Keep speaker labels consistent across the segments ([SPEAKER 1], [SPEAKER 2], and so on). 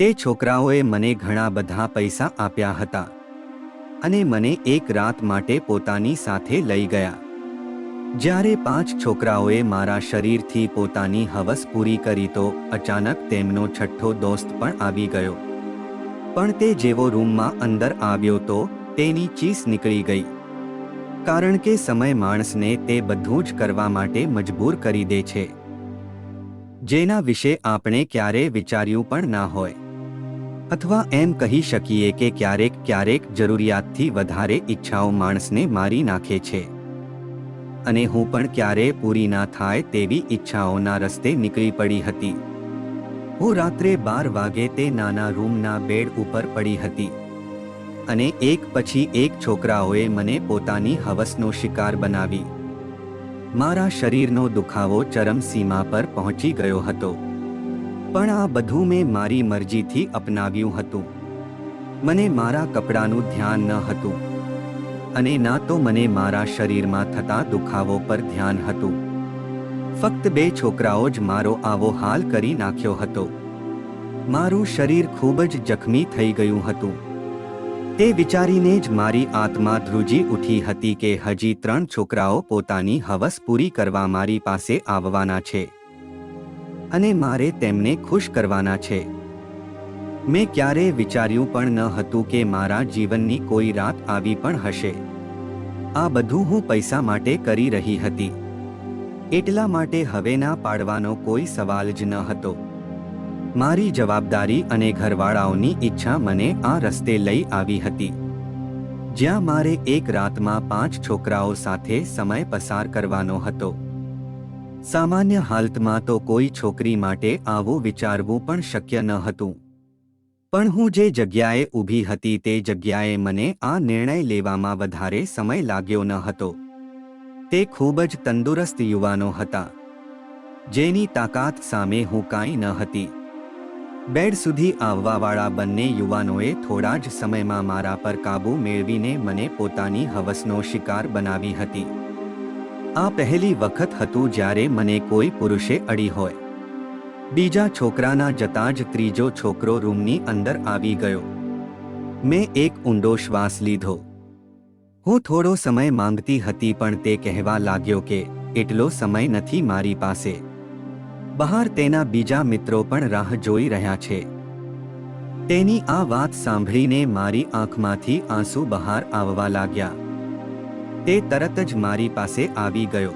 [SPEAKER 1] તે છોકરાઓએ મને ઘણા બધા પૈસા આપ્યા હતા અને મને એક રાત માટે પોતાની સાથે લઈ ગયા. જ્યારે 5 છોકરાઓએ મારા શરીરથી પોતાની હવસ પૂરી કરી તો અચાનક તેમનો છઠ્ઠો દોસ્ત પણ આવી ગયો. પણ તે જેવો રૂમમાં અંદર આવ્યો તો તેની ચીસ નીકળી ગઈ. કારણ કે સમય માણસને તે બધું જ કરવા માટે મજબૂર કરી દે છે જેના વિશે આપણે ક્યારેય વિચાર્યું પણ ના હોય. અથવા એમ કહી શકીએ કે ક્યારેક જરૂરિયાતથી વધારે ઈચ્છાઓ માણસને મારી નાખે છે. અને હું પણ ક્યારેય પૂરી ના થાય તેવી ઈચ્છાઓના રસ્તે નીકળી પડી હતી. હું રાત્રે 12 વાગે તે નાના રૂમના બેડ ઉપર પડી હતી અને એક પછી એક છોકરાઓએ મને પોતાની હવસનો શિકાર બનાવી. મારા શરીરનો દુખાવો ચરમસીમા પર પહોંચી ગયો હતો. પણ આ બધું મેં મારી મરજીથી અપનાવ્યું હતું. મને મારા કપડાનું ધ્યાન ન હતું અને ના તો મને મારા શરીરમાં થતા દુખાવો પર ધ્યાન હતું. ફક્ત 2 છોકરાઓ જ મારો આવો હાલ કરી નાખ્યો હતો. મારું શરીર ખૂબ જ જખમી થઈ ગયું હતું. તે વિચારીને જ મારી આત્મા ધ્રુજી ઉઠી હતી કે હજી 3 છોકરાઓ પોતાની હવસ પૂરી કરવા મારી પાસે આવવાના છે અને મારે તેમને ખુશ કરવાના છે. મેં ક્યારેય વિચાર્યું પણ ન હતું કે મારા જીવનની કોઈ રાત આવી પણ હશે. આ બધું હું પૈસા માટે કરી રહી હતી. એટલા માટે હવે ના પાડવાનો કોઈ સવાલ જ ન હતો. મારી જવાબદારી અને ઘરવાળાઓની ઈચ્છા મને આ રસ્તે લઈ આવી હતી જ્યાં મારે એક રાતમાં 5 છોકરાઓ સાથે સમય પસાર કરવાનો હતો. સામાન્ય હાલતમાં તો કોઈ છોકરી માટે આવું વિચારવું પણ શક્ય ન હતું. પણ હું જે જગ્યાએ ઊભી હતી તે જગ્યાએ મને આ નિર્ણય લેવામાં વધારે સમય લાગ્યો ન હતો. તે ખૂબ જ તંદુરસ્ત યુવાનો હતા જેની તાકાત સામે હું કાંઈ ન હતી. બેડ સુધી આવવાવાળા બંને યુવાનોએ થોડા જ સમયમાં મારા પર કાબૂ મેળવીને મને પોતાની હવસનો શિકાર બનાવી હતી. આ પહેલી વખત હતું જ્યારે મને કોઈ પુરુષે અડી હોય. બીજા છોકરાના જતાં જ ત્રીજો છોકરો રૂમની અંદર આવી ગયો. મેં એક ઊંડો શ્વાસ લીધો. હું થોડો સમય માંગતી હતી પણ તે કહેવા લાગ્યો કે એટલો સમય નથી મારી પાસે. બહાર તેના બીજા મિત્રો પણ રાહ જોઈ રહ્યા છે. તેની આ વાત સાંભળીને મારી આંખમાંથી આંસુ બહાર આવવા લાગ્યા. તે તરત જ મારી પાસે આવી ગયો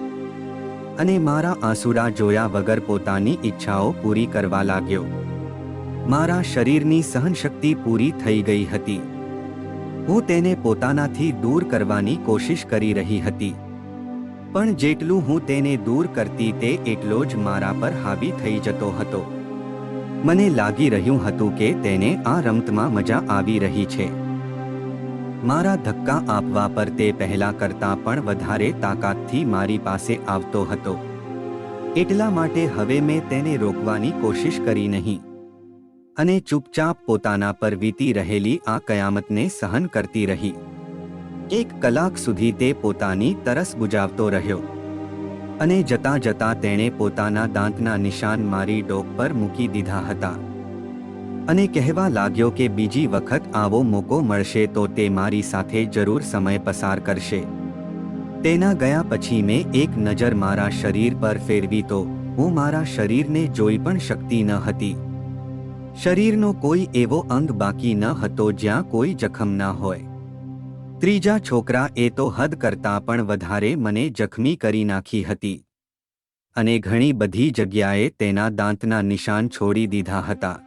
[SPEAKER 1] અને મારા આંસુડા જોયા વગર પોતાની ઈચ્છાઓ પૂરી કરવા લાગ્યો. મારા શરીરની સહનશક્તિ પૂરી થઈ ગઈ હતી. હું તેને પોતાનાથી દૂર કરવાની કોશિશ કરી રહી હતી પણ જેટલું હું તેને દૂર કરતી તે એટલો જ મારા પર હાવી થઈ જતો હતો. મને લાગી રહ્યું હતું કે તેને આ રમતમાં મજા આવી રહી છે. મારા ધક્કા આપવા પર તે પહેલા કરતાં પણ વધારે તાકાતથી મારી પાસે આવતો હતો. એટલા માટે હવે મેં તેને રોકવાની કોશિશ કરી નહીં અને ચૂપચાપ પોતાના પર વીતી રહેલી આ કયામતને સહન કરતી રહી. 1 કલાક સુધી તે પોતાની તરસ બુજાવતો રહ્યો અને જતાં જતાં તેણે પોતાના દાંતના નિશાન મારી ડોક પર મૂકી દીધા હતા અને કહેવા લાગ્યો કે બીજી વખત આવો મોકો મળશે તો તે મારી સાથે જરૂર સમય પસાર કરશે. તેના ગયા પછી મેં એક નજર મારા શરીર પર ફેરવી તો હું મારા શરીરને જોઈ પણ શકતી ન હતી. શરીરનો કોઈ એવો અંગ બાકી ન હતો જ્યાં કોઈ જખમ ના હોય. ત્રીજા છોકરા એ તો હદ કરતાં પણ વધારે મને જખમી કરી નાખી હતી અને ઘણી બધી જગ્યાએ તેના દાંતના નિશાન છોડી દીધા હતા.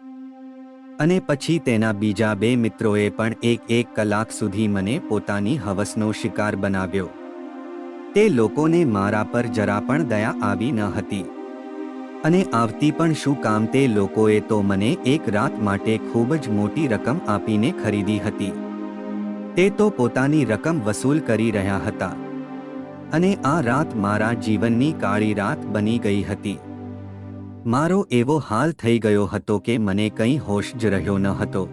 [SPEAKER 1] અને પછી તેના બીજા 2 મિત્રોએ પણ એક કલાક સુધી મને પોતાની હવસનો શિકાર બનાવ્યો. તે લોકોને મારા પર જરા પણ દયા આવી ન હતી અને આવતી પણ શું કામ. તે લોકોએ તો મને એક રાત માટે ખૂબ જ મોટી રકમ આપીને ખરીદી હતી. તે તો પોતાની રકમ વસૂલ કરી રહ્યા હતા અને આ રાત મારા જીવનની કાળી રાત બની ગઈ હતી. મારો એવો હાલ થઈ ગયો હતો કે મને કંઈ હોશ જ રહ્યો ન હતો.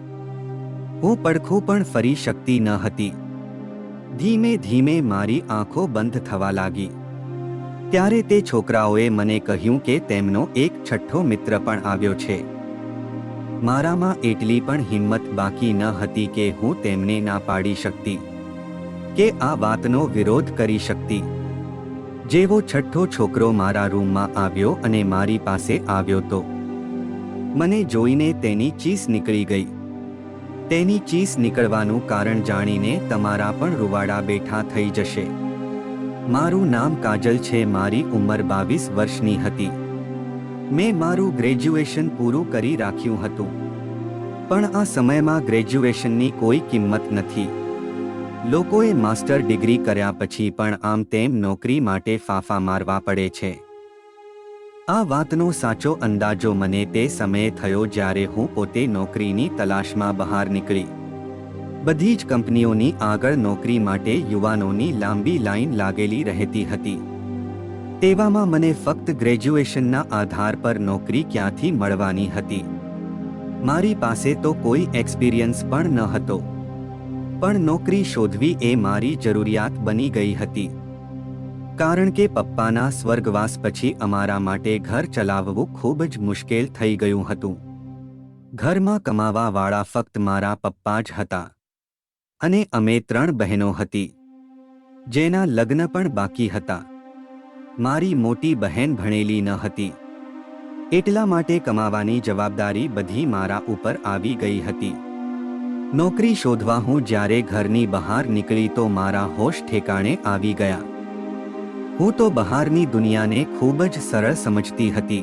[SPEAKER 1] હું પડખું પણ ફરી શકતી ન હતી. ધીમે ધીમે મારી આંખો બંધ થવા લાગી. ત્યારે તે છોકરાઓએ મને કહ્યું કે તેમનો એક છઠ્ઠો મિત્ર પણ આવ્યો છે. મારામાં એટલી પણ હિંમત બાકી ન હતી કે હું તેમને ના પાડી શકતી કે આ વાતનો વિરોધ કરી શકતી. જેવો છઠ્ઠો છોકરો મારા રૂમમાં આવ્યો અને મારી પાસે આવ્યો તો મને જોઈને તેની ચીસ નીકળી ગઈ. તેની ચીસ નીકળવાનું કારણ જાણીને તમારા પણ રૂવાડા બેઠા થઈ જશે. મારું નામ કાજલ છે. મારી ઉંમર 22 વર્ષની હતી. મેં મારું ગ્રેજ્યુએશન પૂરું કરી રાખ્યું હતું. પણ આ સમયમાં ગ્રેજ્યુએશનની કોઈ કિંમત નથી. લોકોએ માસ્ટર ડિગ્રી કર્યા પછી પણ આમ તેમ નોકરી માટે ફાંફા મારવા પડે છે. આ વાતનો સાચો અંદાજો મને તે સમયે થયો જ્યારે હું પોતે નોકરીની તલાશમાં બહાર નીકળી. બધી જ કંપનીઓની આગળ નોકરી માટે યુવાનોની લાંબી લાઈન લાગેલી રહેતી હતી. તેવામાં મને ફક્ત ગ્રેજ્યુએશનના આધાર પર નોકરી ક્યાંથી મળવાની હતી? મારી પાસે તો કોઈ એક્સપિરિયન્સ પણ ન હતો. પણ નોકરી શોધવી એ મારી જરૂરિયાત બની ગઈ હતી. કારણ કે પપ્પાના સ્વર્ગવાસ પછી અમારા માટે ઘર ચલાવવું ખૂબ જ મુશ્કેલ થઈ ગયું હતું. ઘરમાં કમાવાવાળા ફક્ત મારા પપ્પા જ હતા અને અમે 3 બહેનો હતી જેના લગ્ન પણ બાકી હતા. મારી મોટી બહેન ભણેલી ન હતી. એટલા માટે કમાવાની જવાબદારી બધી મારા ઉપર આવી ગઈ હતી. નોકરી શોધવા હું જ્યારે ઘરની બહાર નીકળી તો મારા હોશ ઠેકાણે આવી ગયા. હું તો બહારની દુનિયાને ખૂબ જ સરળ સમજતી હતી.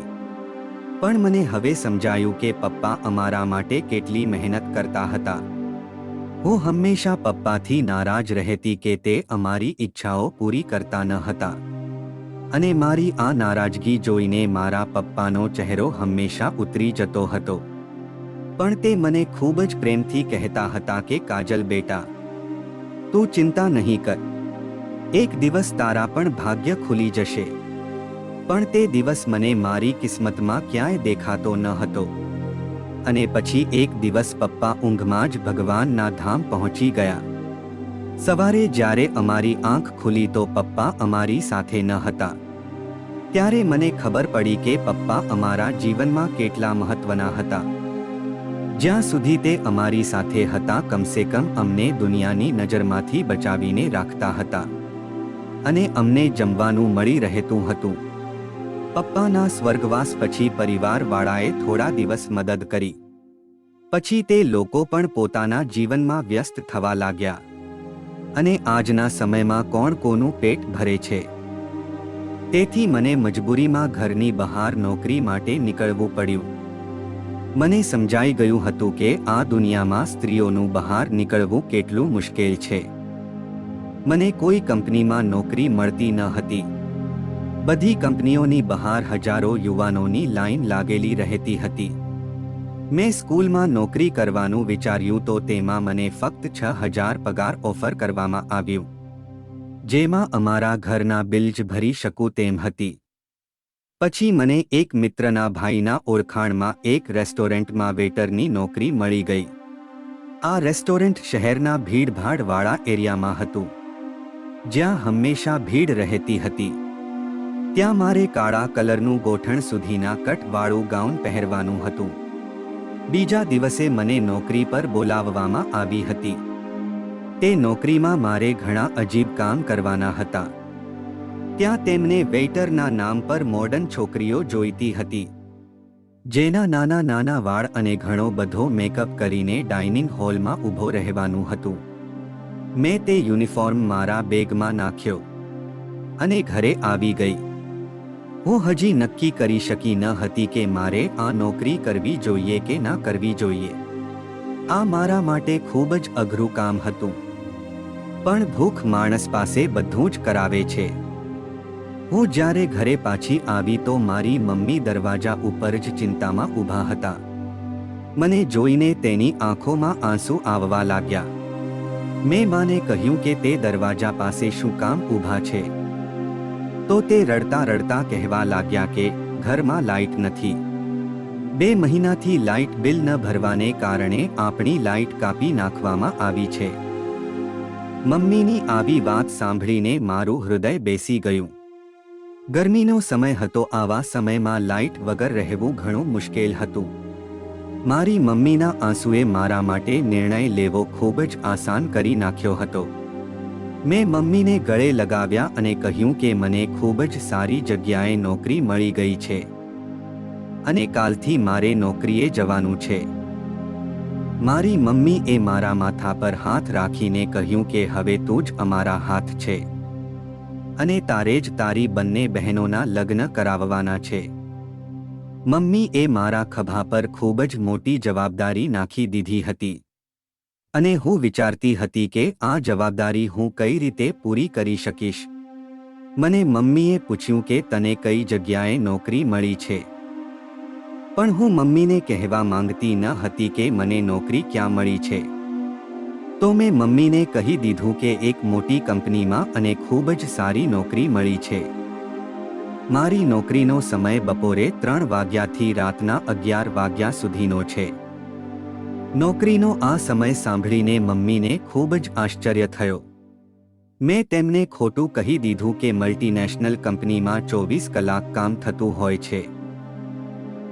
[SPEAKER 1] પણ મને હવે સમજાયું કે પપ્પા અમારા માટે કેટલી મહેનત કરતા હતા. હું હંમેશા પપ્પાથી નારાજ રહેતી કે તે અમારી ઈચ્છાઓ પૂરી કરતા ન હતા. અને મારી આ નારાજગી જોઈને મારા પપ્પાનો ચહેરો હંમેશા ઉતરી જતો હતો. પણ તે મને ખૂબ જ પ્રેમથી કહેતા હતા કે કાજલ બેટા, તું ચિંતા નહીં કર. એક દિવસ તારા પણ ભાગ્ય ખુલી જશે. પણ તે દિવસ મને મારી કિસ્મતમાં ક્યાંય દેખાતો ન હતો. અને પછી એક દિવસ પપ્પા ઊંઘમાં જ ભગવાનના ધામ પહોંચી ગયા. સવારે જ્યારે અમારી આંખ ખુલી તો પપ્પા અમારી સાથે ન હતા. ત્યારે મને ખબર પડી કે પપ્પા અમારા જીવનમાં કેટલા મહત્વના હતા. જ્યાં સુધી તે અમારી સાથે હતા કમસે કમ અમને દુનિયાની નજરમાંથી બચાવીને રાખતા હતા અને અમને જમવાનું મળી રહેતું હતું. પપ્પાના સ્વર્ગવાસ પછી પરિવારવાળાએ થોડા દિવસ મદદ કરી. પછી તે લોકો પણ પોતાના જીવનમાં વ્યસ્ત થવા લાગ્યા. અને આજના સમયમાં કોણ કોનું પેટ ભરે છે? તેથી મને મજબૂરીમાં ઘરની બહાર નોકરી માટે નીકળવું પડ્યું. મને સમજાઈ ગયું હતું કે આ દુનિયામાં સ્ત્રીઓનું બહાર નીકળવું કેટલું મુશ્કેલ છે. મને કોઈ કંપનીમાં નોકરી મળતી ન હતી. બધી કંપનીઓની બહાર હજારો યુવાનોની લાઈન લાગેલી રહેતી હતી. મેં સ્કૂલમાં નોકરી કરવાનું વિચાર્યું તો તેમાં મને ફક્ત 6,000 પગાર ઓફર કરવામાં આવ્યું, જેમાં અમારા ઘરના બિલ જ ભરી શકું તેમ હતી. પછી મને એક મિત્રના ભાઈના ઓળખાણમાં એક રેસ્ટોરન્ટમાં વેટરની નોકરી મળી ગઈ. આ રેસ્ટોરન્ટ શહેરના ભીડભાડવાળા એરિયામાં હતું, જ્યાં હંમેશા ભીડ રહેતી હતી. ત્યાં મારે કાળા કલરનું ગોઠણ સુધીના કટવાળું ગાઉન પહેરવાનું હતું. બીજા દિવસે મને નોકરી પર બોલાવવામાં આવી હતી. તે નોકરીમાં મારે ઘણા અજીબ કામ કરવાના હતા. ત્યાં તેમને વેઇટરના નામ પર મોડર્ન છોકરીઓ જોઈતી હતી, જેના નાના નાના વાળ અને ઘણો બધો મેકઅપ કરીને ડાઇનિંગ હોલમાં ઊભો રહેવાનું હતું. મેં તે યુનિફોર્મ મારા બેગમાં નાખ્યો અને ઘરે આવી ગઈ. હું હજી નક્કી કરી શકી ન હતી કે મારે આ નોકરી કરવી જોઈએ કે ના કરવી જોઈએ. આ મારા માટે ખૂબ જ અઘરું કામ હતું. પણ ભૂખ માણસ પાસે બધું જ કરાવે છે. હું જ્યારે ઘરે પાછી આવી તો મારી મમ્મી દરવાજા ઉપર જ ચિંતામાં ઊભા હતા. મને જોઈને તેની આંખોમાં આંસુ આવવા લાગ્યા. મેં માને કહ્યું કે તે દરવાજા પાસે શું કામ ઊભા છે? તો તે રડતા રડતા કહેવા લાગ્યા કે ઘરમાં લાઇટ નથી. 2 મહિનાથી લાઇટ બિલ ન ભરવાને કારણે આપણી લાઇટ કાપી નાખવામાં આવી છે. મમ્મીની આવી વાત સાંભળીને મારું હૃદય બેસી ગયું. ગરમીનો સમય હતો. આવા સમયમાં લાઇટ વગર રહેવું ઘણું મુશ્કેલ હતું. મારી મમ્મીના આંસુએ મારા માટે નિર્ણય લેવો ખૂબ જ આસાન કરી નાખ્યો હતો. મેં મમ્મીને ગળે લગાવ્યા અને કહ્યું કે મને ખૂબ જ સારી જગ્યાએ નોકરી મળી ગઈ છે અને કાલથી મારે નોકરીએ જવાનું છે. મારી મમ્મીએ મારા માથા પર હાથ રાખીને કહ્યું કે હવે તું જ અમારા હાથ છે અને તારે જ તારી બંને બહેનોના લગ્ન કરાવવાના છે. મમ્મીએ મારા ખભા પર ખૂબ જ મોટી જવાબદારી નાખી દીધી હતી અને હું વિચારતી હતી કે આ જવાબદારી હું કઈ રીતે પૂરી કરી શકીશ. મને મમ્મીએ પૂછ્યું કે તને કઈ જગ્યાએ નોકરી મળી છે, પણ હું મમ્મીને કહેવા માંગતી ન હતી કે મને નોકરી ક્યાં મળી છે. તો મેં મમ્મીને કહી દીધું કે એક મોટી કંપનીમાં અને ખૂબ જ સારી નોકરી મળી છે. મારી નોકરીનો સમય બપોરે 3 વાગ્યાથી રાતના 11 વાગ્યા સુધીનો છે. નોકરીનો આ સમય સાંભળીને મમ્મીને ખૂબ જ આશ્ચર્ય થયો. મેં તેમને ખોટું કહી દીધું કે મલ્ટીનેશનલ કંપનીમાં 24 કલાક કામ થતું હોય છે.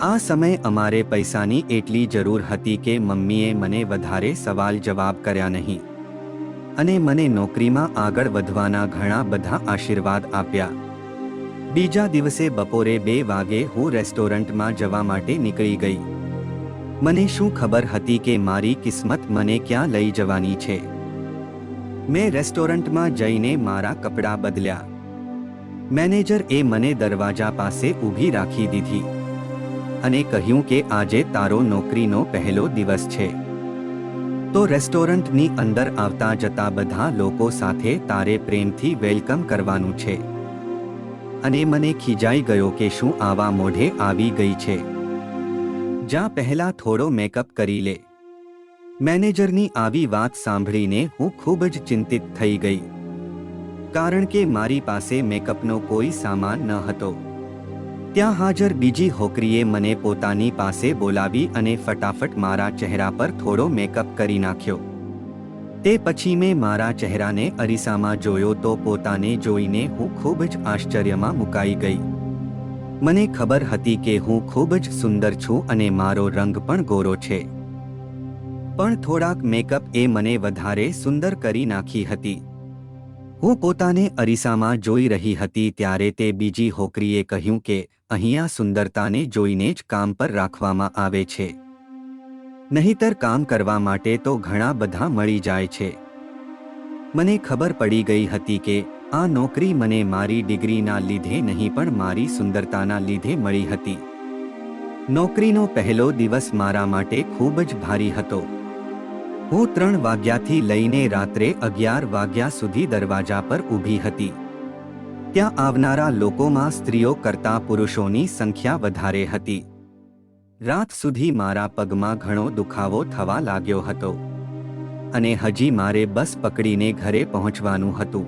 [SPEAKER 1] આ સમયે અમારે પૈસાની એટલી જરૂર હતી કે મમ્મીએ મને વધારે સવાલ જવાબ કર્યા નહીં અને મને નોકરીમાં આગળ વધવાના ઘણા બધા આશીર્વાદ આપ્યા. બીજા દિવસે બપોરે 2 વાગે હું રેસ્ટોરન્ટમાં જવા માટે નીકળી ગઈ. મને શું ખબર હતી કે મારી કિસ્મત મને ક્યાં લઈ જવાની છે. મેં રેસ્ટોરન્ટમાં જઈને મારા કપડાં બદલ્યા. મેનેજરે મને દરવાજા પાસે ઊભી રાખી દીધી અને કહ્યું કે આજે તારો નોકરીનો પહેલો દિવસ છે, તો રેસ્ટોરન્ટની અંદર આવતા જતા બધા લોકો સાથે તારે પ્રેમથી વેલકમ કરવાનું છે. અને મને ખીજાઈ ગયો કે શું આવા મોઢે આવી ગઈ છે, જા પહેલા થોડો મેકઅપ કરી લે. મેનેજરની આવી વાત સાંભળીને હું ખૂબ જ ચિંતિત થઈ ગઈ, કારણ કે મારી પાસે મેકઅપનો કોઈ સામાન ન હતો. ત્યાં હાજર બીજી હોકરીએ મને પોતાની પાસે બોલાવી અને ફટાફટ મારા ચહેરા પર થોડો મેકઅપ કરી નાખ્યો. તે પછી મેં મારા ચહેરાને અરીસામાં જોયો તો પોતાને જોઈને હું ખૂબ જ આશ્ચર્યમાં મુકાઈ ગઈ. મને ખબર હતી કે હું ખૂબ જ સુંદર છું અને મારો રંગ પણ ગોરો છે, પણ થોડાક મેકઅપે મને વધારે સુંદર કરી નાખી હતી. હું પોતાને અરીસામાં જોઈ રહી હતી ત્યારે તે બીજી હોકરીએ કહ્યું કે અહીંયા સુંદરતાને જોઈને જ કામ પર રાખવામાં આવે છે, નહીંતર કામ કરવા માટે તો ઘણા બધા મળી જાય છે. મને ખબર પડી ગઈ હતી કે આ નોકરી મને મારી ડિગ્રીના લીધે નહીં પણ મારી સુંદરતાના લીધે મળી હતી. નોકરીનો પહેલો દિવસ મારા માટે ખૂબ જ ભારી હતો. હું 3 વાગ્યાથી લઈને રાત્રે 11 વાગ્યા સુધી દરવાજા પર ઊભી હતી. ત્યાં આવનારા લોકોમાં સ્ત્રીઓ કરતાં પુરુષોની સંખ્યા વધારે હતી. રાત સુધી મારા પગમાં ઘણો દુખાવો થવા લાગ્યો હતો અને હજી મારે બસ પકડીને ઘરે પહોંચવાનું હતું.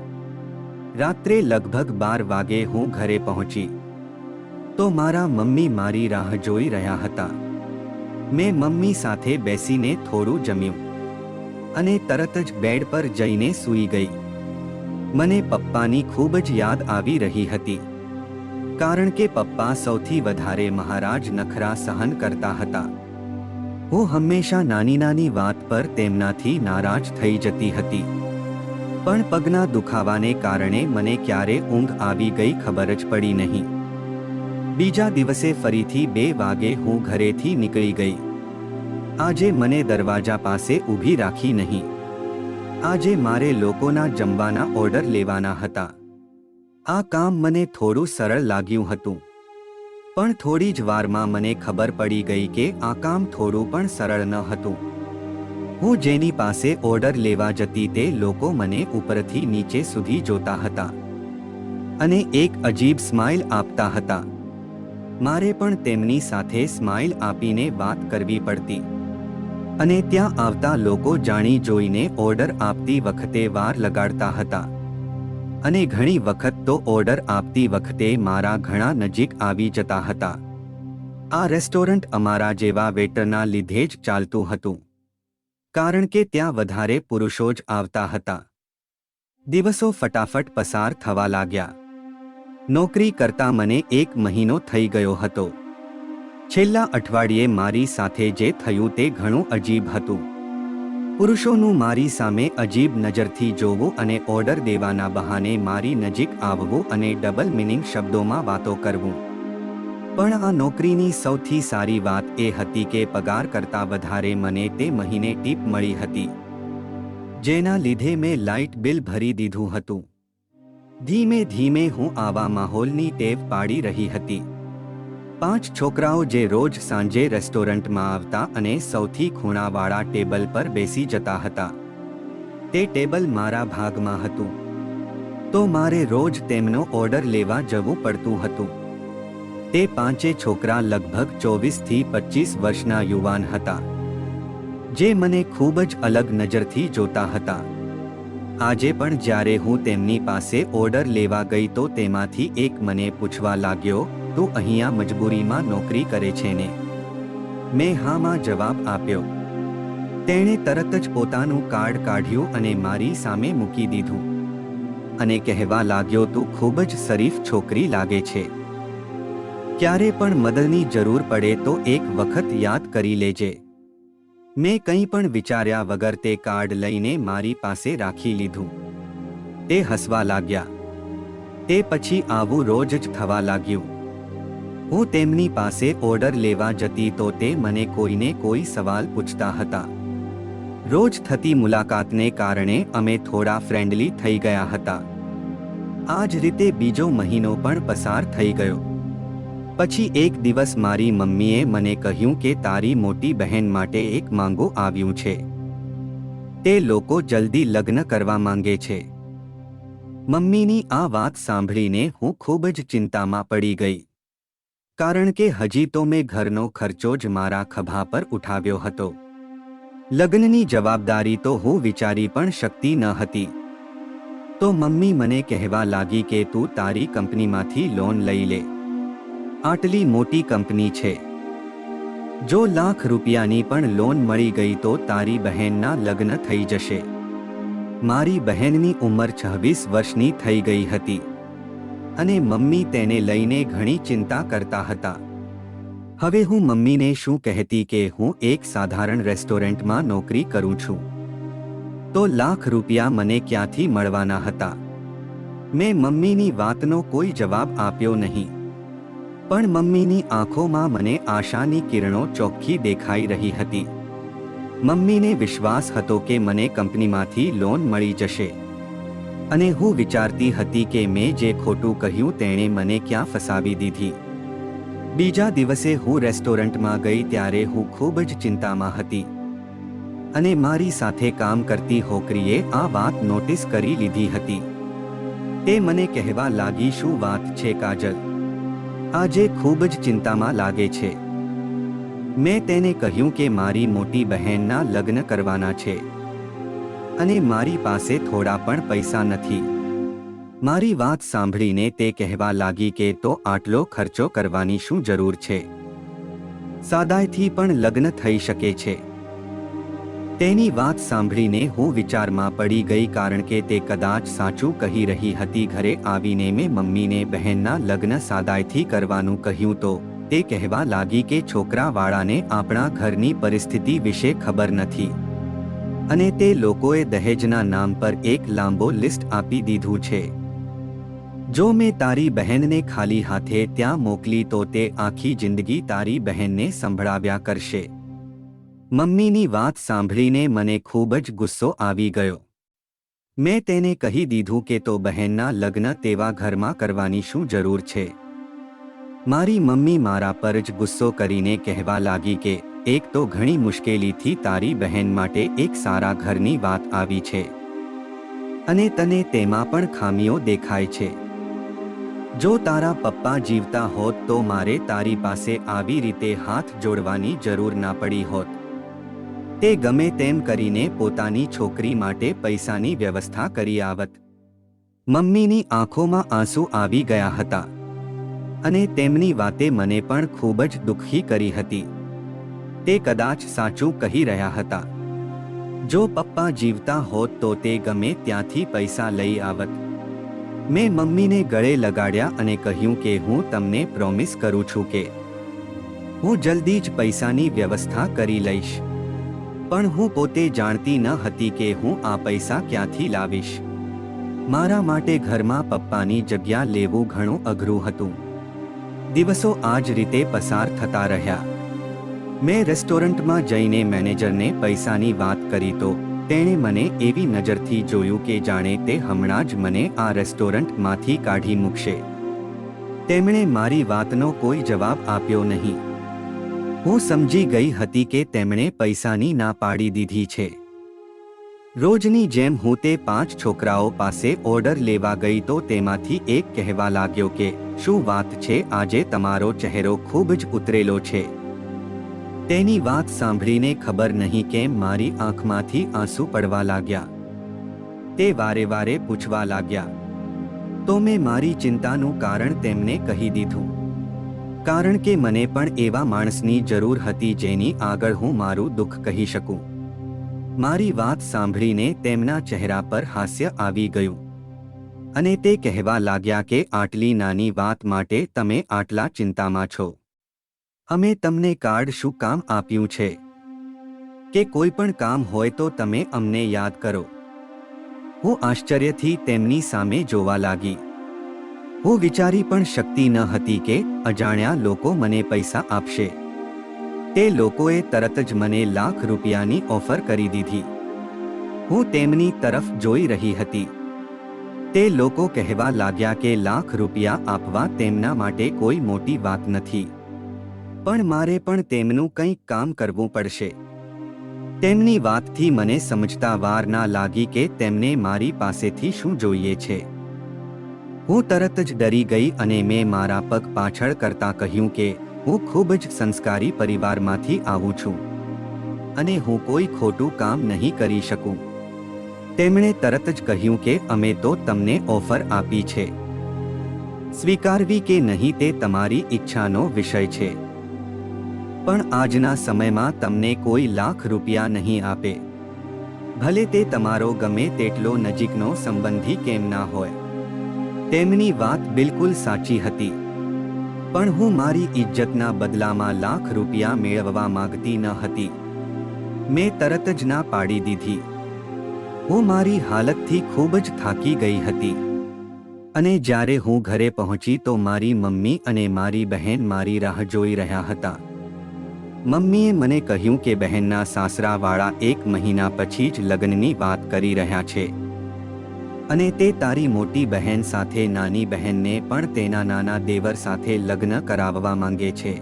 [SPEAKER 1] રાત્રે લગભગ 12 વાગે હું ઘરે પહોંચી તો મારા મમ્મી મારી રાહ જોઈ રહ્યા હતા. મેં મમ્મી સાથે બેસીને થોડું જમ્યું અને તરત જ બેડ પર જઈને સૂઈ ગઈ. મને પપ્પાની ખૂબ જ યાદ આવી રહી હતી, કારણ કે પપ્પા સૌથી વધારે મહારાજ નખરા સહન કરતા હતા. હું હંમેશા નાની નાની વાત પર તેમનાથી નારાજ થઈ જતી હતી, પણ પગના દુખાવાને કારણે મને ક્યારે ઊંઘ આવી ગઈ ખબર જ પડી નહીં. બીજા દિવસે ફરીથી 2 વાગે હું ઘરેથી નીકળી ગઈ. આજે મને દરવાજા પાસે ઊભી રાખી નહીં. આજે મારે લોકોના જમવાના ઓર્ડર લેવાના હતા. આ કામ મને થોડું સરળ લાગ્યું હતું, પણ થોડી જ વારમાં મને ખબર પડી ગઈ કે આ કામ થોડું પણ સરળ ન હતું. હું જેની પાસે ઓર્ડર લેવા જતી તે લોકો મને ઉપરથી નીચે સુધી જોતા હતા અને એક અજીબ સ્માઇલ આપતા હતા. મારે પણ તેમની સાથે સ્માઇલ આપીને વાત કરવી પડતી અને ત્યાં આવતા લોકો જાણી જોઈને ઓર્ડર આપતી વખતે વાર લગાડતા હતા અને ઘણી વખત તો ઓર્ડર આપતી વખતે મારા ઘણા નજીક આવી જતા હતા. આ રેસ્ટોરન્ટ અમારા જેવા વેટરના લીધે જ ચાલતું હતું, કારણ કે ત્યાં વધારે પુરુષો જ આવતા હતા. દિવસો ફટાફટ પસાર થવા લાગ્યા. નોકરી કરતા મને 1 મહિનો થઈ ગયો હતો. છેલ્લા અઠવાડિયે મારી સાથે જે થયું તે ઘણું અજીબ હતું. પુરુષોનું મારી સામે અજીબ નજરથી જોવું અને ઓર્ડર દેવાના બહાને મારી નજીક આવવું અને ડબલ મિનિંગ શબ્દોમાં વાતો કરવું. પણ આ નોકરીની સૌથી સારી વાત એ હતી કે પગાર કરતાં વધારે મને તે મહિને ટીપ મળી હતી, જેના લીધે મેં લાઇટ બિલ ભરી દીધું હતું. ધીમે ધીમે હું આવા માહોલની ટેવ પાડી રહી હતી. 5 છોકરાઓ જે રોજ સાંજે રેસ્ટોરન્ટમાં આવતા અને સૌથી ખૂણાવાળા ટેબલ પર બેસી જતા હતા, તે ટેબલ મારા ભાગમાં હતું. તો મારે રોજ તેમનો ઓર્ડર લેવા જવું પડતું હતું. તે 5 છોકરા લગભગ 24 થી 25 વર્ષના યુવાન હતા, જે મને ખૂબ જ અલગ નજરથી જોતા હતા. આજે પણ જ્યારે હું તેમની પાસે ઓર્ડર લેવા ગઈ તો તેમાંથી એક મને પૂછવા લાગ્યો, તું અહીંયા મજબૂરીમાં નોકરી કરે છે ને? મેં હામાં જવાબ આપ્યો. તેણે તરત જ પોતાનું કાર્ડ કાઢ્યું અને મારી સામે મૂકી દીધું અને કહેવા લાગ્યો, તું ખૂબ જ શરીફ છોકરી લાગે છે. ક્યારે પણ મદદની જરૂર પડે તો એક વખત યાદ કરી લેજે. મેં કંઈ પણ વિચાર્યા વગર તે કાર્ડ લઈને મારી પાસે રાખી લીધું. તે હસવા લાગ્યા. તે પછી આવું રોજ જ થવા લાગ્યું. હું તેમની પાસે ઓર્ડર લેવા જતી તો તે મને કોઈને કોઈ સવાલ પૂછતા હતા. રોજ થતી મુલાકાતને કારણે અમે થોડા ફ્રેન્ડલી થઈ ગયા હતા. આ જ રીતે બીજો મહિનો પણ પસાર થઈ ગયો. પછી એક દિવસ મારી મમ્મીએ મને કહ્યું કે તારી મોટી બહેન માટે એક માંગો આવ્યું છે. તે લોકો જલ્દી લગ્ન કરવા માંગે છે. મમ્મીની આ વાત સાંભળીને હું ખૂબ જ ચિંતામાં પડી ગઈ, કારણ કે હજી તો મેં ઘરનો ખર્ચો જ મારા ખભા પર ઉઠાવ્યો હતો. લગ્નની જવાબદારી તો હું વિચારી પણ શકતી ન હતી. તો મમ્મી મને કહેવા લાગી કે તું તારી કંપનીમાંથી લોન લઈ લે. આટલી મોટી કંપની છે, જો લાખ રૂપિયાની પણ લોન મળી ગઈ તો તારી બહેનના લગ્ન થઈ જશે. મારી બહેનની ઉંમર 26 વર્ષની થઈ ગઈ હતી અને મમ્મી તેને લઈને ઘણી ચિંતા કરતા હતા. હવે હું મમ્મીને શું કહેતી કે હું એક સાધારણ રેસ્ટોરન્ટમાં નોકરી કરું છું, તો લાખ રૂપિયા મને ક્યાંથી મળવાના હતા? મેં મમ્મીની વાતનો કોઈ જવાબ આપ્યો નહીં. પણ મમ્મીની આંખોમાં મને આશાની કિરણો ચોખ્ખી દેખાઈ રહી હતી. મમ્મીને વિશ્વાસ હતો કે મને કંપનીમાંથી લોન મળી જશે અને હું વિચારતી હતી કે મેં જે ખોટું કહ્યું તેણે મને ક્યાં ફસાવી દીધી. બીજા દિવસે હું રેસ્ટોરન્ટમાં ગઈ ત્યારે હું ખૂબ જ ચિંતામાં હતી અને મારી સાથે કામ કરતી હોકરીએ આ વાત નોટિસ કરી લીધી હતી. તે મને કહેવા લાગી, શું વાત છે કાજલ? આજે ખૂબ જ ચિંતામાં લાગે છે. મેં તેને કહ્યું કે મારી મોટી બહેનના લગ્ન કરવાના છે અને મારી પાસે થોડા પણ પૈસા નથી. મારી વાત સાંભળીને તે કહેવા લાગી કે તો આટલો ખર્ચો કરવાની શું જરૂર છે? સાદાઈથી પણ લગ્ન થઈ શકે છે. તેની વાત સાંભળીને હું વિચારમાં પડી ગઈ, કારણ કે તે કદાચ સાચું કહી રહી હતી. ઘરે આવીને મેં મમ્મીને બહેનના લગ્ન સાદાઈથી કરવાનું કહ્યું તો તે કહેવા લાગી કે છોકરાવાળાને આપણા ઘરની પરિસ્થિતિ વિશે ખબર નથી અને તે લોકોએ દહેજના નામ પર એક લાંબો લિસ્ટ આપી દીધું છે. જો મેં તારી બહેનને ખાલી હાથે ત્યાં મોકલી તો તે આખી જિંદગી તારી બહેનને સંભળાવ્યા કરશે. મમ્મીની વાત સાંભળીને મને ખૂબ જ ગુસ્સો આવી ગયો. મેં તેને કહી દીધું કે તો બહેનના લગ્ન તેવા ઘરમાં કરવાની શું જરૂર છે? મારી મમ્મી મારા પર જ ગુસ્સો કરીને કહેવા લાગી કે એક તો ઘણી મુશ્કેલીથી તારી બહેન માટે એક સારા ઘરની વાત આવી છે અને તને તેમાં પણ ખામીઓ દેખાય છે. જો તારા પપ્પા જીવતા હોત તો મારે તારી પાસે આવી રીતે હાથ જોડવાની જરૂર ના પડી હોત. તે ગમે તેમ કરીને પોતાની છોકરી માટે પૈસાની વ્યવસ્થા કરી આવત. મમ્મીની આંખોમાં આંસુ આવી ગયા હતા અને તેમની વાતે મને પણ ખૂબ જ દુઃખી કરી હતી. તે કદાચ સાચું કહી રહ્યા હતા. જો પપ્પા જીવતા હોત તો તે ગમે ત્યાંથી પૈસા લઈ આવત. મેં મમ્મીને ગળે લગાડ્યા અને કહ્યું કે હું તમને પ્રોમિસ કરું છું કે હું જલ્દી જ પૈસાની વ્યવસ્થા કરી લઈશ. પણ હું પોતે જાણતી ન હતી કે હું આ પૈસા ક્યાંથી લાવીશ. મારા માટે ઘરમાં પપ્પાની જગ્યા લેવું ઘણું અઘરું હતું. દિવસો આ જ રીતે પસાર થતા રહ્યા. મેં રેસ્ટોરન્ટમાં જઈને મેનેજરને પૈસાની વાત કરી તો તેણે મને એવી નજરથી જોયું કે જાણે તે હમણાં જ મને આ રેસ્ટોરન્ટમાંથી કાઢી મૂકશે. તેમણે મારી વાતનો કોઈ જવાબ આપ્યો નહીં. હું સમજી ગઈ હતી કે તેમણે પૈસાની ના પાડી દીધી છે. રોજની જેમ હું તે 5 છોકરાઓ પાસે ઓર્ડર લેવા ગઈ તો તેમાંથી એક કહેવા લાગ્યો કે શું વાત છે, આજે તમારો ચહેરો ખૂબ જ ઉતરેલો છે. તેની વાત સાંભળીને ખબર નહીં કેમ મારી આંખમાંથી આંસુ પડવા લાગ્યા. તે વારે વારે પૂછવા લાગ્યા. તો મેં મારી ચિંતાનું કારણ તેમને કહી દીધું. કારણ કે મને પણ એવા માણસની જરૂર હતી જેની આગળ હું મારું દુઃખ કહી શકું. મારી વાત સાંભળીને તેમના ચહેરા પર હાસ્ય આવી ગયું અને તે કહેવા લાગ્યા કે આટલી નાની વાત માટે તમે આટલા ચિંતામાં છો. અમે તમને કાર્ડ શું કામ આપ્યું છે કે કોઈ પણ કામ હોય તો તમે અમને યાદ કરો. હું આશ્ચર્યથી તેમની સામે જોવા લાગી. હું વિચારી પણ શકતી ન હતી કે અજાણ્યા લોકો મને પૈસા આપશે. તે લોકોએ તરત જ મને લાખ રૂપિયાની ઓફર કરી દીધી. હું તેમની તરફ જોઈ રહી હતી. તે લોકો કહેવા લાગ્યા કે લાખ રૂપિયા આપવા તેમના માટે કોઈ મોટી વાત નથી, પણ મારે પણ તેમનું કંઈક કામ કરવું પડશે. તેમની વાતથી મને સમજતા વાર ના લાગી કે તેમને મારી પાસેથી શું જોઈએ છે. હું તરત જ ડરી ગઈ અને મેં મારા પગ પાછળ કરતા કહ્યું કે હું ખૂબ જ સંસ્કારી પરિવારમાંથી આવું છું અને હું કોઈ ખોટું કામ નહીં કરી શકું. તેમણે તરત જ કહ્યું કે અમે તો તમને ઓફર આપી છે. સ્વીકારવી કે નહીં તે તમારી ઈચ્છાનો વિષય છે, પણ આજના સમયમાં તમને કોઈ લાખ રૂપિયા નહીં આપે, ભલે તે તમારો ગમે તેટલો નજીકનો સંબંધી કેમ ના હોય. તેમની વાત બિલકુલ સાચી હતી, પણ હું મારી ઇજ્જતના બદલામાં લાખ રૂપિયા મેળવવા માંગતી ન હતી. મેં તરત જ ના પાડી દીધી. હું મારી હાલતથી ખૂબ જ થાકી ગઈ હતી અને જ્યારે હું ઘરે પહોંચી તો મારી મમ્મી અને મારી બહેન મારી રાહ જોઈ રહ્યા હતા. મમ્મીએ મને કહ્યું કે બહેનના સાસરાવાળા 1 મહિના પછી જ લગ્નની વાત કરી રહ્યા છે અને તે તારી મોટી બહેન સાથે નાની બહેનને પણ તેના નાના દેવર સાથે લગ્ન કરાવવા માંગે છે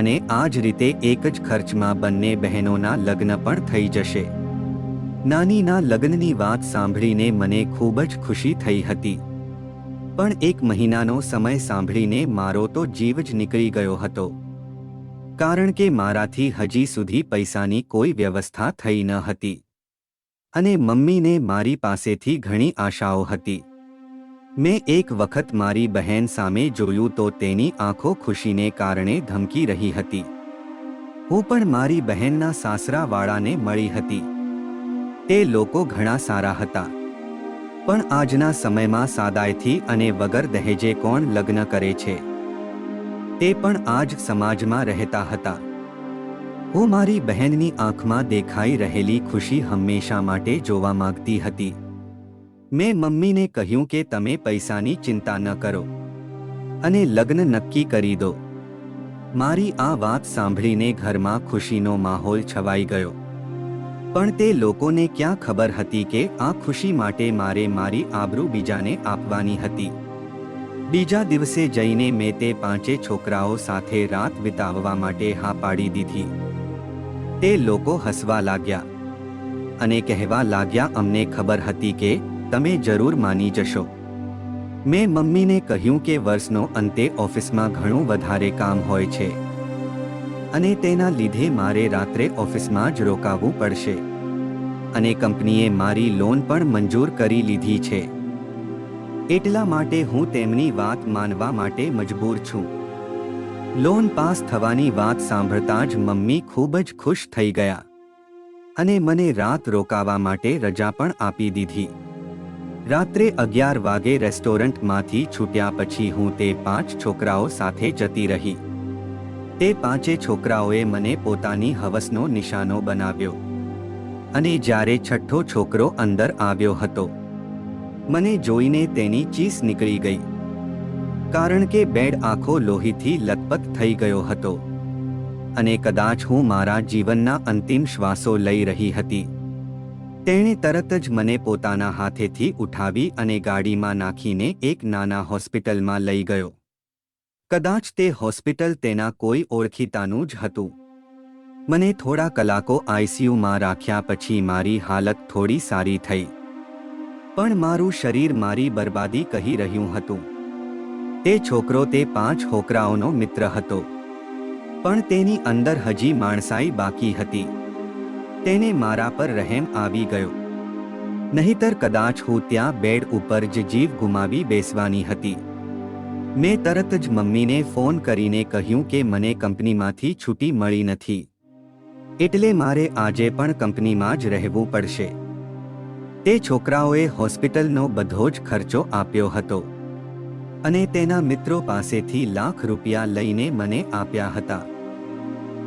[SPEAKER 1] અને આ જ રીતે એક જ ખર્ચમાં બંને બહેનોના લગ્ન પણ થઈ જશે. નાનીના લગ્નની વાત સાંભળીને મને ખૂબ જ ખુશી થઈ હતી, પણ 1 મહિનાનો સમય સાંભળીને મારો તો જીવ જ નીકળી ગયો હતો, કારણ કે મારાથી હજી સુધી પૈસાની કોઈ વ્યવસ્થા થઈ ન હતી અને મમ્મીને મારી પાસેથી ઘણી આશાઓ હતી. મેં એક વખત મારી બહેન સામે જોયું તો તેની આંખો ખુશીને કારણે ધમકી રહી હતી. હું પણ મારી બહેનના સાસરાવાળાને મળી હતી. તે લોકો ઘણા સારા હતા, પણ આજના સમયમાં સાદાઈથી અને વગર દહેજે કોણ લગ્ન કરે છે? તે પણ આ જ સમાજમાં રહેતા હતા. હું મારી બહેનની આંખમાં દેખાઈ રહેલી ખુશી હંમેશા માટે જોવા માંગતી હતી. મેં મમ્મીને કહ્યું કે તમે પૈસાની ચિંતા ન કરો અને લગ્ન નક્કી કરી દો. મારી આ વાત સાંભળીને ઘરમાં ખુશીનો માહોલ છવાઈ ગયો, પણ તે લોકોને ક્યાં ખબર હતી કે આ ખુશી માટે મારે મારી આબરૂ બીજાને આપવાની હતી. બીજા દિવસે જઈને મેં તે 5 છોકરાઓ સાથે રાત વિતાવવા માટે હા પાડી દીધી. તે લોકો હસવા લાગ્યા અને કહેવા લાગ્યા અમને ખબર હતી કે તમે જરૂર માની જશો. મેં મમ્મીને કહ્યું કે વર્ષનો અંતે ઓફિસમાં ઘણું વધારે કામ હોય છે અને તેના લીધે મારે રાત્રે ઓફિસમાં જ રોકાવું પડશે અને કંપનીએ મારી લોન પણ મંજૂર કરી લીધી છે. એટલા માટે હું તેમની વાત માનવા માટે મજબૂર છું. લોન પાસ થવાની વાત સાંભળતા જ મમ્મી ખૂબ જ ખુશ થઈ ગયા અને મને રાત રોકાવા માટે રજા પણ આપી દીધી. રાત્રે 11 વાગે રેસ્ટોરન્ટમાંથી છૂટ્યા પછી હું તે 5 છોકરાઓ સાથે જતી રહી. તે પાંચે છોકરાઓએ મને પોતાની હવસનો નિશાનો બનાવ્યો અને જ્યારે છઠ્ઠો છોકરો અંદર આવ્યો હતો, મને જોઈને તેની ચીસ નીકળી ગઈ, કારણ કે બેડ આખો લોહીથી લથપથ થઈ ગયો હતો અને કદાચ હું મારા જીવનના અંતિમ શ્વાસો લઈ રહી હતી. તેણે તરત જ મને પોતાના હાથેથી ઉઠાવી અને ગાડીમાં નાખીને એક નાના હોસ્પિટલમાં લઈ ગયો. કદાચ તે હોસ્પિટલ તેના કોઈ ઓળખીતાનું જ હતું. મને થોડા કલાકો આઈસીયુમાં રાખ્યા પછી મારી હાલત થોડી સારી થઈ, પણ મારું શરીર મારી બરબાદી કહી રહ્યું હતું. તે છોકરો તે પાંચ છોકરાઓનો મિત્ર હતો, પણ તેની અંદર હજી માણસાઈ બાકી હતી. તેને મારા પર રહેમ આવી ગયો, નહીતર કદાચ હું ત્યાં બેડ ઉપર જ જીવ ગુમાવી બેસવાની હતી. મેં તરત જ મમ્મીને ફોન કરીને કહ્યું કે મને કંપનીમાંથી છૂટી મળી નથી, એટલે મારે આજે પણ કંપનીમાં જ રહેવું પડશે. તે છોકરાઓએ હોસ્પિટલનો બધો જ ખર્ચો આપ્યો હતો અને તેના મિત્રો પાસેથી લાખ રૂપિયા લઈને મને આપ્યા હતા.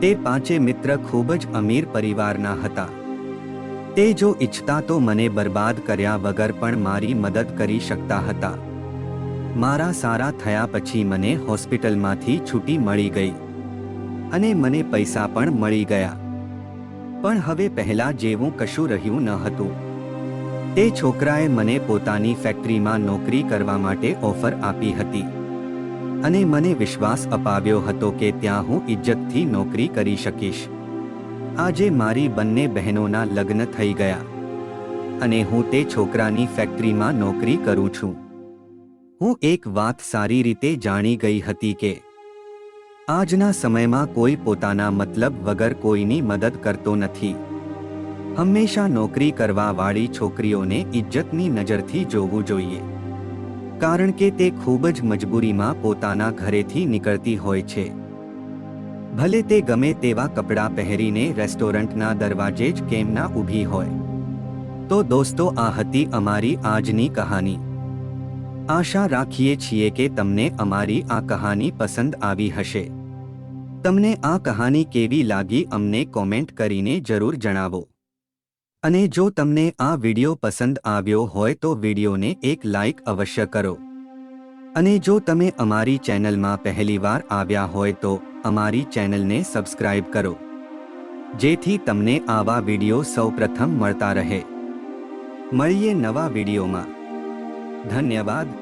[SPEAKER 1] તે પાંચે મિત્ર ખૂબ જ અમીર પરિવારના હતા. તે જો ઈચ્છતા તો મને બરબાદ કર્યા વગર પણ મારી મદદ કરી શકતા હતા. મારા સારા થયા પછી મને હોસ્પિટલમાંથી છૂટી મળી ગઈ અને મને પૈસા પણ મળી ગયા, પણ હવે પહેલા જેવું કશું રહ્યું ન હતું. તે છોકરાએ મને પોતાની ફેક્ટરીમાં નોકરી કરવા માટે ઓફર આપી હતી અને મને વિશ્વાસ અપાવ્યો હતો કે ત્યાં હું ઇજ્જતથી નોકરી કરી શકીશ. આજે મારી બંને બહેનોના લગ્ન થઈ ગયા અને હું તે છોકરાની ફેક્ટરીમાં નોકરી કરું છું. હું એક વાત સારી રીતે જાણી ગઈ હતી કે આજના સમયમાં કોઈ પોતાના મતલબ વગર કોઈની મદદ કરતો નથી. હંમેશા નોકરી કરવાવાળી છોકરીઓને ઇજ્જતની નજરથી જોવું જોઈએ, કારણ કે તે ખૂબ જ મજબૂરીમાં પોતાના ઘરેથી નીકળતી હોય છે. ભલે તે ગમે તેવા કપડાં પહેરીને રેસ્ટોરન્ટના દરવાજે જ કેમ ના ઊભી હોય. તો દોસ્તો, આ હતી અમારી આજની કહાની. આશા રાખીએ છીએ કે તમને અમારી આ કહાની પસંદ આવી હશે. તમને આ કહાની કેવી લાગી અમને કોમેન્ટ કરીને જરૂર જણાવો. અને જો તમને આ વિડિયો પસંદ આવ્યો હોય તો વિડિયોને એક લાઈક અવશ્ય કરો. અને જો તમે અમારી ચેનલમાં પહેલીવાર આવ્યા હોય તો અમારી ચેનલને સબસ્ક્રાઇબ કરો, જેથી તમને આવા વિડિયો સૌપ્રથમ મળતા રહે. મળીએ નવા વિડિયોમાં. ધન્યવાદ.